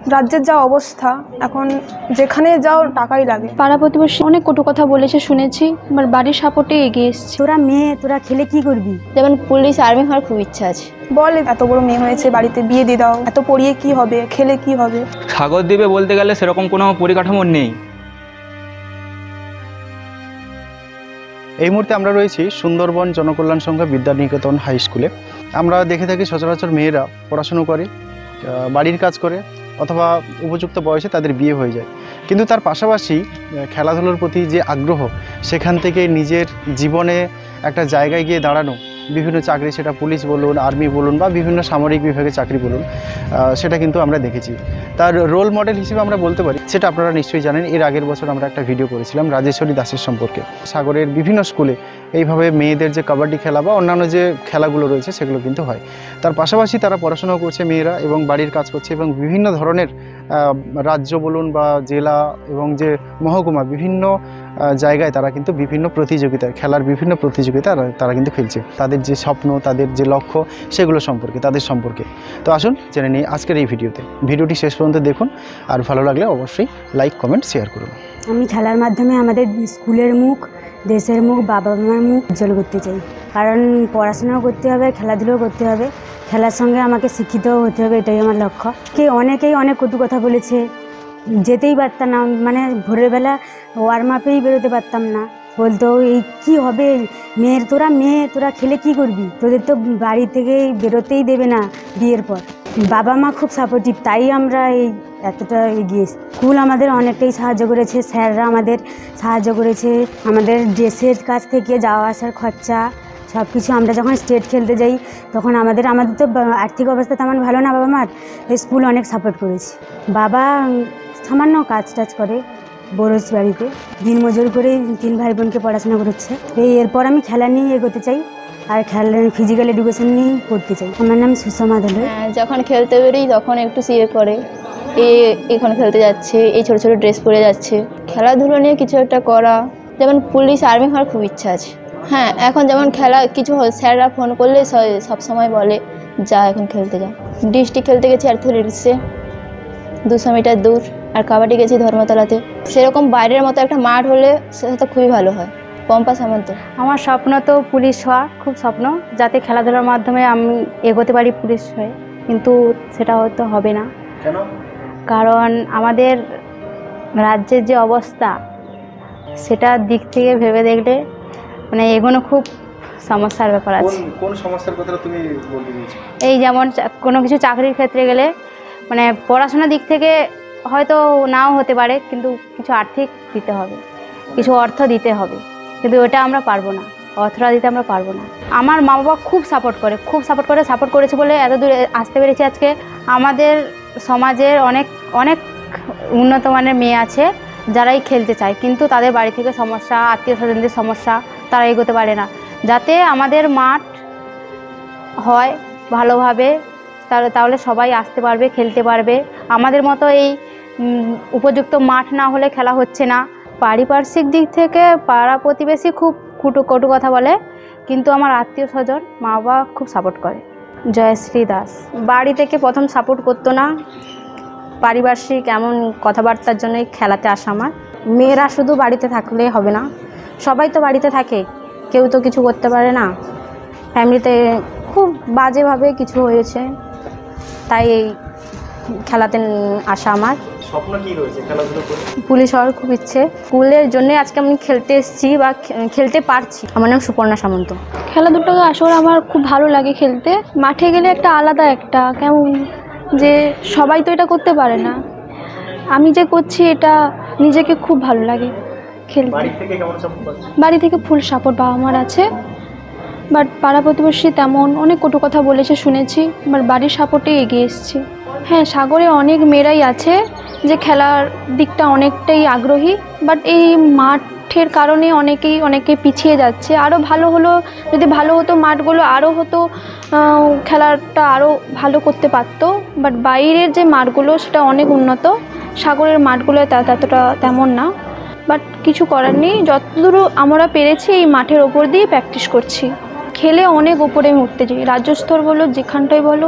রাজ্যের যা অবস্থা এখন যেখানে যাও টাকাই লাগে। পাড়া প্রতিবেশী অনেক কটু কথা বলেছে শুনেছি, আমার বাড়ির সাপোর্টে এগিয়ে এসেছি। তোরা মেয়ে, তোরা খেলে কি করবি? যেমন পুলিশ আর্মি হওয়ার খুব ইচ্ছা আছে। বল এত বড় মেয়ে হয়েছে, বাড়িতে বিয়ে দিয়ে দাও, এত পড়িয়ে কি হবে, খেলে কি হবে। সাগর দ্বীপে বলতে গেলে সেরকম কোনো পরিকাঠামো নেই। এই মুহূর্তে আমরা রয়েছি সুন্দরবন জনকল্যাণ সংঘ বিদ্যানিকেতন হাই স্কুলে। আমরা দেখে থাকি সচরাচর মেয়েরা পড়াশুনো করে, বাড়ির কাজ করে, অথবা উপযুক্ত বয়সে তাদের বিয়ে হয়ে যায়। কিন্তু তার পাশাপাশি খেলাধুলার প্রতি যে আগ্রহ, সেখান থেকে নিজের জীবনে একটা জায়গায় গিয়ে দাঁড়ানো, বিভিন্ন চাকরি, সেটা পুলিশ বলুন, আর্মি বলুন, বা বিভিন্ন সামরিক বিভাগে চাকরি বলুন, সেটা কিন্তু আমরা দেখেছি। তার রোল মডেল হিসেবে আমরা বলতে পারি, সেটা আপনারা নিশ্চয়ই জানেন। এর আগের বছর আমরা একটা ভিডিও করেছিলাম রাজেশ্বরী দাসের সম্পর্কে। সাগরের বিভিন্ন স্কুলে এইভাবে মেয়েদের যে কাবাডি খেলা বা অন্যান্য যে খেলাগুলো রয়েছে সেগুলো কিন্তু হয়। তার পাশাপাশি তারা পড়াশোনা করছে মেয়েরা, এবং বাড়ির কাজ করছে, এবং বিভিন্ন ধরনের রাজ্য বলুন বা জেলা এবং যে মহকুমা, বিভিন্ন জায়গায় তারা কিন্তু বিভিন্ন প্রতিযোগিতায়, খেলার বিভিন্ন প্রতিযোগিতা তারা কিন্তু খেলছে। তাদের যে স্বপ্ন, তাদের যে লক্ষ্য, সেগুলো সম্পর্কে, তাদের সম্পর্কে। তো আসুন জেনে নিই আজকের এই ভিডিওতে। ভিডিওটি শেষ পর্যন্ত দেখুন, আর ভালো লাগলে অবশ্যই লাইক, কমেন্ট, শেয়ার করুন। আমি খেলার মাধ্যমে আমাদের স্কুলের মুখ, দেশের মুখ, বাবা মার মুখ উজ্জ্বল করতে চাই। কারণ পড়াশোনাও করতে হবে, খেলাধুলাও করতে হবে, খেলার সঙ্গে আমাকে শিক্ষিতও হতে হবে, এটাই আমার লক্ষ্য। অনেকেই অনেক কটু কথা বলেছে, যেতেই পারতাম না, মানে ভোরের বেলা ওয়ার্ম আপেই বেরোতে পারতাম না। বলতো এই কি হবে, তোরা খেলে কি করবি, তোদের তো বাড়ি থেকে বেরোতেই দেবে না বিয়ের পর। বাবা মা খুব সাপোর্টিভ, তাই আমরা এই এতটা এগিয়ে। স্কুল আমাদের অনেকটাই সাহায্য করেছে, স্যাররা আমাদের সাহায্য করেছে, আমাদের ড্রেসের কাছ থেকে যাওয়া আসার খরচা সব কিছু। আমরা যখন স্টেট খেলতে যাই তখন আমাদের তো আর্থিক অবস্থা তেমন ভালো না বাবা মার, স্কুল অনেক সাপোর্ট করেছে। বাবা সামান্য কাজ টাজ করে বড়োজ বাড়িতে, দিনমজুর করে 3 ভাই বোনকে পড়াশোনা করেছে। এরপর আমি খেলা নিয়ে এগোতে চাই, আর ফিজিক্যাল এডুকেশন নিয়েই পড়তে চাই। আমার নাম সুষমা দোলই। যখন খেলতে বেরোই তখন একটু সিয়ে করে এখন খেলতে যাচ্ছে, এই ছোটো ছোটো ড্রেস পরে যাচ্ছে। খেলাধুলো নিয়ে কিছু একটা করা, যেমন পুলিশ আর্মি হওয়ার খুব ইচ্ছা আছে। হ্যাঁ, এখন যেমন খেলা কিছু স্যাররা ফোন করলে সব সময় বলে যা এখন খেলতে যা। ডিস্ট্রিক্ট খেলতে গেছি অ্যাথলেটিক্সে 200 মিটার দূর, আর কাবাডি গেছি ধর্মতলাতে। সেরকম বাইরের মতো একটা মাঠ হলে সেটা তো খুবই ভালো হয়। পম্পা সামন্ত। আমার স্বপ্ন তো পুলিশ হওয়া, খুব স্বপ্ন, যাতে খেলাধুলার মাধ্যমে আমি এগোতে পারি পুলিশ হয়ে, কিন্তু সেটা হয়তো হবে না। কেন? কারণ আমাদের রাজ্যের যে অবস্থা, সেটার দিক থেকে ভেবে দেখলে মানে এগোনো খুব সমস্যার ব্যাপার আছে। কোন সমস্যার কথা তুমি বলতে চাইছো? এই যেমন কোনো কিছু চাকরির ক্ষেত্রে গেলে, মানে পড়াশোনার দিক থেকে হয়তো নাও হতে পারে, কিন্তু কিছু আর্থিক দিতে হবে, কিছু অর্থ দিতে হবে, কিন্তু ওটা আমরা পারবো না, অর্থটা দিতে আমরা পারবো না। আমার মা বাবা খুব সাপোর্ট করেছে বলে এত দূরে আসতে পেরেছি আজকে। আমাদের সমাজের অনেক অনেক উন্নত মানের মেয়ে আছে যারাই খেলতে চায়, কিন্তু তাদের বাড়ি থেকে সমস্যা, আত্মীয় স্বজনদের সমস্যা, তারা এগোতে পারে না। যাতে আমাদের মাঠ হয় ভালোভাবে, তাহলে সবাই আসতে পারবে, খেলতে পারবে। আমাদের মতো এই উপযুক্ত মাঠ না হলে খেলা হচ্ছে না। পারিপার্শ্বিক দিক থেকে পাড়া প্রতিবেশী খুব কটু কথা বলে, কিন্তু আমার আত্মীয় স্বজন, মা বাবা খুব সাপোর্ট করে। জয়শ্রী দাস। বাড়ি থেকে প্রথম সাপোর্ট করতো না, পারিপার্শ্বিক এমন কথাবার্তার জন্যই খেলাতে আসা আমার। মেয়েরা শুধু বাড়িতে থাকলে হবে না, সবাই তো বাড়িতে থাকে, কেউ তো কিছু করতে পারে না। ফ্যামিলিতে খুব বাজেভাবে কিছু হয়েছে, তাই এই খেলাতে আসা আমার। স্বপ্ন কি রয়েছে খেলাধুলো করে? পুলিশ হওয়ার খুব ইচ্ছে। স্কুলের জন্যে আজকে আমি খেলতে এসেছি বা খেলতে পারছি। আমার নাম সুপর্ণা সামন্ত। খেলাধুলাটা আসলে আমার খুব ভালো লাগে খেলতে। মাঠে গেলে একটা আলাদা একটা কেমন, যে সবাই তো এটা করতে পারে না, আমি যে করছি এটা নিজেকে খুব ভালো লাগে খেলতে। বাড়ি থেকে ফুল সাপোর্ট বাবা মার আছে, বাট পাড়া প্রতিবেশী তেমন অনেক কটু কথা বলেছে শুনেছি, আমার বাড়ির সাপোর্টে এগিয়ে এসেছি। হ্যাঁ, সাগরে অনেক মেয়েরাই আছে যে খেলার দিকটা অনেকটাই আগ্রহী, বাট এই মাঠের কারণে অনেকে পিছিয়ে যাচ্ছে। আরও ভালো হলো, যদি ভালো হতো মাঠগুলো, আরও হতো, খেলাটা আরও ভালো করতে পারতো। বাট বাইরের যে মাঠগুলো সেটা অনেক উন্নত, সাগরের মাঠগুলো ততটা তেমন না। বাট কিছু করার নেই, যতদূর আমরা পেরেছি এই মাঠের ওপর দিয়ে প্র্যাকটিস করছি। খেলে অনেক ওপরে আমি উঠতে চাই, রাজ্য স্তর বলো যেখানটাই বলো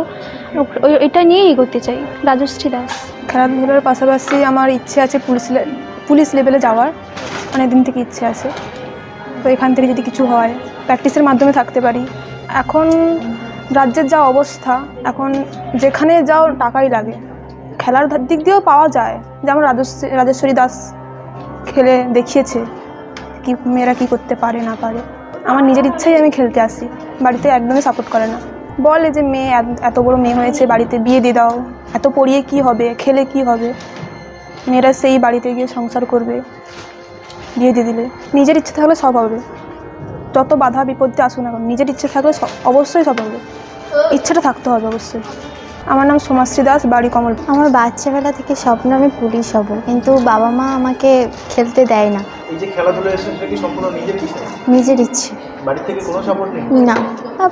এটা নিয়েই এগোতে চাই। রাজশ্রী দাস। খেলাধুলার পাশাপাশি আমার ইচ্ছে আছে পুলিশ লেভেলে যাওয়ার, অনেক দিন থেকে ইচ্ছে আছে। তো এখান থেকে যদি কিছু হয়, প্র্যাকটিসের মাধ্যমে থাকতে পারি। এখন রাজ্যের যা অবস্থা, এখন যেখানে যাও টাকাই লাগে। খেলার দিক দিয়েও পাওয়া যায়, যেমন রাজেশ্বরী দাস খেলে দেখিয়েছে কি মেয়েরা কি করতে পারে না পারে। আমার নিজের ইচ্ছাই আমি খেলতে আসি, বাড়িতে একদমই সাপোর্ট করে না। বলে যে মেয়ে এত বড় মেয়ে হয়েছে, বাড়িতে বিয়ে দিয়ে দাও, এত পড়িয়ে কি হবে, খেলে কি হবে, মেয়েরা সেই বাড়িতে গিয়ে সংসার করবে, বিয়ে দিয়ে দিলে। নিজের ইচ্ছে থাকলে সব হবে, যত বাধা বিপত্তি আসুক না কেন, নিজের ইচ্ছে থাকলে অবশ্যই সব হবে, ইচ্ছাটা থাকতে হবে অবশ্যই। আমার নাম সোমাশ্রী দাস, বাড়ি কমল। আমার বাচ্চাবেলা থেকে স্বপ্ন আমি পুলিশ হব, কিন্তু বাবা মা আমাকে খেলতে দেয় না। এই যে খেলাধুলা এসেছে কি সম্পূর্ণ নিজের ইচ্ছা? নিজের ইচ্ছে। বাড়ি থেকে কোনো সাপোর্ট নেই? না,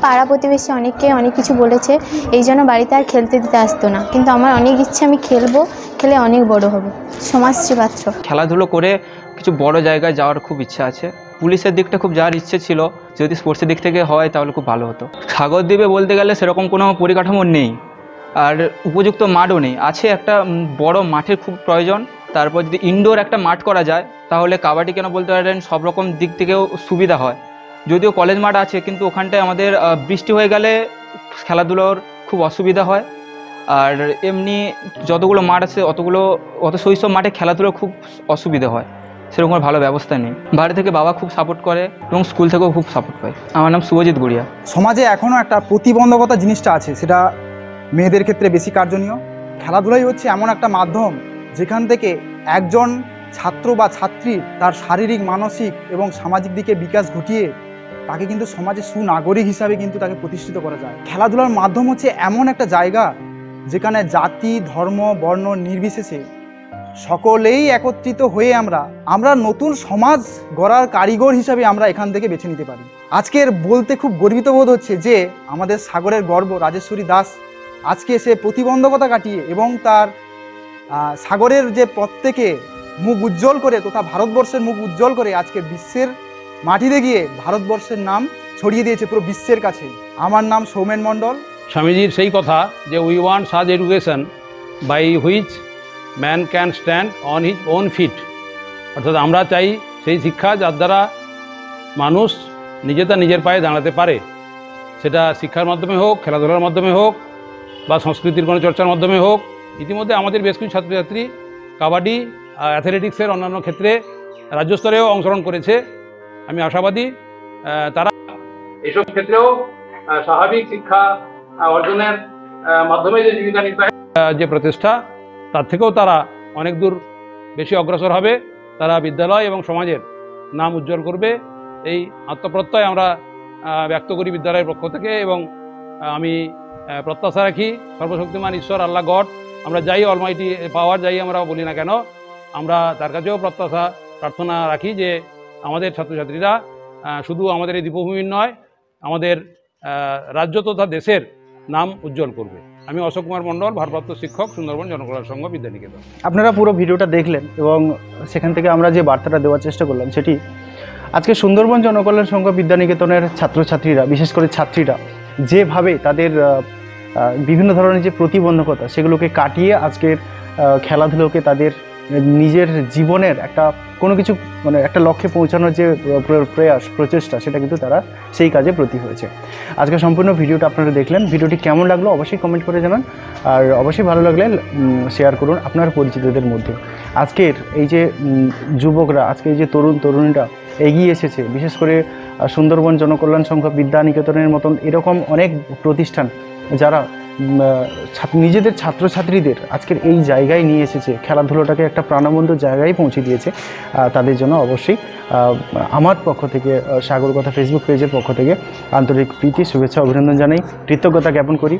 পাড়া প্রতিবেশী অনেকে অনেক কিছু বলেছে, এই জন্য বাড়িতে আর খেলতে দিতে আসতো না। কিন্তু আমার অনেক ইচ্ছে, আমি খেলবো, খেলে অনেক বড় হব। সোমাশ্রী পাত্র। খেলাধুলো করে কিছু বড় জায়গায় যাওয়ার খুব ইচ্ছা আছে। পুলিশের দিকটা খুব যাওয়ার ইচ্ছে ছিল, যদি স্পোর্টসের দিক থেকে হয় তাহলে খুব ভালো হতো। সাগরদ্বীপে বলতে গেলে সেরকম কোনো পরিকাঠামো নেই, আর উপযুক্ত মাঠও নেই। আছে একটা বড় মাঠের খুব প্রয়োজন। তারপর যদি ইনডোর একটা মাঠ করা যায় তাহলে কাবাডি কেন বলতে পারেন সব রকম দিক থেকেও সুবিধা হয়। যদিও কলেজ মাঠ আছে, কিন্তু ওখানটায় আমাদের বৃষ্টি হয়ে গেলে খেলাধুলোর খুব অসুবিধা হয়। আর এমনি যতগুলো মাঠ আছে অত শৈশব মাঠে খেলাধুলোর খুব অসুবিধা হয়, সেরকম ভালো ব্যবস্থা নেই। বাড়ি থেকে বাবা খুব সাপোর্ট করে এবং স্কুল থেকেও খুব সাপোর্ট পায়। আমার নাম শুভজিৎ গুড়িয়া। সমাজে এখনও একটা প্রতিবন্ধকতা জিনিসটা আছে, সেটা মেয়েদের ক্ষেত্রে বেশি কার্যনীয়। খেলাধুলাই হচ্ছে এমন একটা মাধ্যম যেখান থেকে একজন ছাত্র বা ছাত্রী তার শারীরিক, মানসিক এবং সামাজিক দিকে বিকাশ ঘটিয়ে তাকে কিন্তু সমাজে সুনাগরিক হিসাবে কিন্তু তাকে প্রতিষ্ঠিত করা যায়। খেলাধুলার মাধ্যম হচ্ছে এমন একটা জায়গা যেখানে জাতি, ধর্ম, বর্ণ নির্বিশেষে সকলেই একত্রিত হয়ে আমরা নতুন সমাজ গড়ার কারিগর হিসাবে আমরা এখান থেকে বেছে নিতে পারি। আজকের বলতে খুব গর্বিত বোধ হচ্ছে যে আমাদের সাগরের গর্ব রাজেশ্বরী দাস আজকে সে প্রতিবন্ধকতা কাটিয়ে এবং তার সাগরের যে প্রত্যেকে মুখ উজ্জ্বল করে তথা ভারতবর্ষের মুখ উজ্জ্বল করে আজকে বিশ্বের মাটিতে গিয়ে ভারতবর্ষের নাম ছড়িয়ে দিয়েছে পুরো বিশ্বের কাছে। আমার নাম সৌমেন মণ্ডল। স্বামীজির সেই কথা যে we want such education by which man can stand on his own feet, অর্থাৎ আমরা চাই সেই শিক্ষা যার দ্বারা মানুষ নিজের পায়ে দাঁড়াতে পারে। সেটা শিক্ষার মাধ্যমে হোক, খেলাধুলার মাধ্যমে হোক, বা সংস্কৃতির কোনো চর্চার মাধ্যমে হোক। ইতিমধ্যে আমাদের বেশ কিছু ছাত্রছাত্রী কাবাডি, অ্যাথলেটিক্সের অন্যান্য ক্ষেত্রে রাজ্য স্তরেও অংশগ্রহণ করেছে। আমি আশাবাদী তারা এসব ক্ষেত্রেও স্বাভাবিক শিক্ষা অর্জনের মাধ্যমে যে জীবিকা নির্বাহের যে প্রচেষ্টা, তার থেকেও তারা অনেক দূর বেশি অগ্রসর হবে। তারা বিদ্যালয় এবং সমাজের নাম উজ্জ্বল করবে, এই আত্মপ্রত্যয় আমরা ব্যক্ত করি বিদ্যালয়ের পক্ষ থেকে। এবং আমি প্রত্যাশা রাখি সর্বশক্তিমান ঈশ্বর, আল্লাহ গড, আমরা যাই অলমাইটি পাওয়ার যাই আমরা বলি না কেন, আমরা তার কাছেও প্রত্যাশা প্রার্থনা রাখি যে আমাদের ছাত্রছাত্রীরা শুধু আমাদের এই দীপভূমির নয়, আমাদের রাজ্য তথা দেশের নাম উজ্জ্বল করবে। আমি অশোক কুমার মণ্ডল, ভারপ্রাপ্ত শিক্ষক, সুন্দরবন জনকল্যাণ সংঘ, বিদ্যানিকেতন। আপনারা পুরো ভিডিওটা দেখলেন এবং সেখান থেকে আমরা যে বার্তাটা দেওয়ার চেষ্টা করলাম সেটি আজকে সুন্দরবন জনকল্যাণ সংঘ বিদ্যানিকেতনের ছাত্রছাত্রীরা, বিশেষ করে ছাত্রীরা যেভাবে তাদের বিভিন্ন ধরনের যে প্রতিবন্ধকতা সেগুলোকে কাটিয়ে আজকের খেলাধুলোকে তাদের নিজের জীবনের একটা কোনো কিছু মানে একটা লক্ষ্যে পৌঁছানোর যে প্রয়াস, প্রচেষ্টা, সেটা কিন্তু তারা সেই কাজে ব্রতী হয়েছে। আজকে সম্পূর্ণ ভিডিওটা আপনারা দেখলেন। ভিডিওটি কেমন লাগলো অবশ্যই কমেন্ট করে জানান, আর অবশ্যই ভালো লাগলে শেয়ার করুন আপনার পরিচিতদের মধ্যে। আজকের এই যে যুবকরা, আজকে এই যে তরুণীরা এগিয়ে এসেছে, বিশেষ করে সুন্দরবন জনকল্যাণ সংঘ বিদ্যানিকেতনের মতন এরকম অনেক প্রতিষ্ঠান যারা নিজেদের ছাত্রছাত্রীদের আজকের এই জায়গায় নিয়ে এসেছে, খেলাধুলোটাকে একটা প্রাণবন্ত জায়গায় পৌঁছে দিয়েছে, তাদের জন্য অবশ্যই আমার পক্ষ থেকে, সাগর কথা ফেসবুক পেজের পক্ষ থেকে আন্তরিক প্রীতি, শুভেচ্ছা, অভিনন্দন জানাই, কৃতজ্ঞতা জ্ঞাপন করি।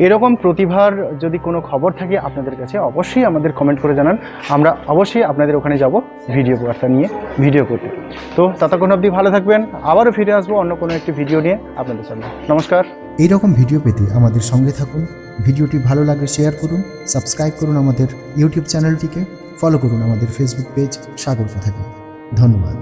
এরকম প্রতিভার যদি কোনো খবর থাকে আপনাদের কাছে অবশ্যই আমাদের কমেন্ট করে জানান, আমরা অবশ্যই আপনাদের ওখানে যাব ভিডিও বার্তা নিয়ে ভিডিও করতে। তো ততক্ষণ অবধি ভালো থাকবেন, আবারও ফিরে আসবো অন্য কোনো একটি ভিডিও নিয়ে আপনাদের সামনে। নমস্কার। এইরকম ভিডিও পেতে আমাদের সঙ্গে থাকুন। ভিডিওটি ভালো লাগলে শেয়ার করুন, সাবস্ক্রাইব করুন আমাদের ইউটিউব চ্যানেলটিকে, ফলো করুন আমাদের ফেসবুক পেজ সাগর কথাকে। ধন্যবাদ।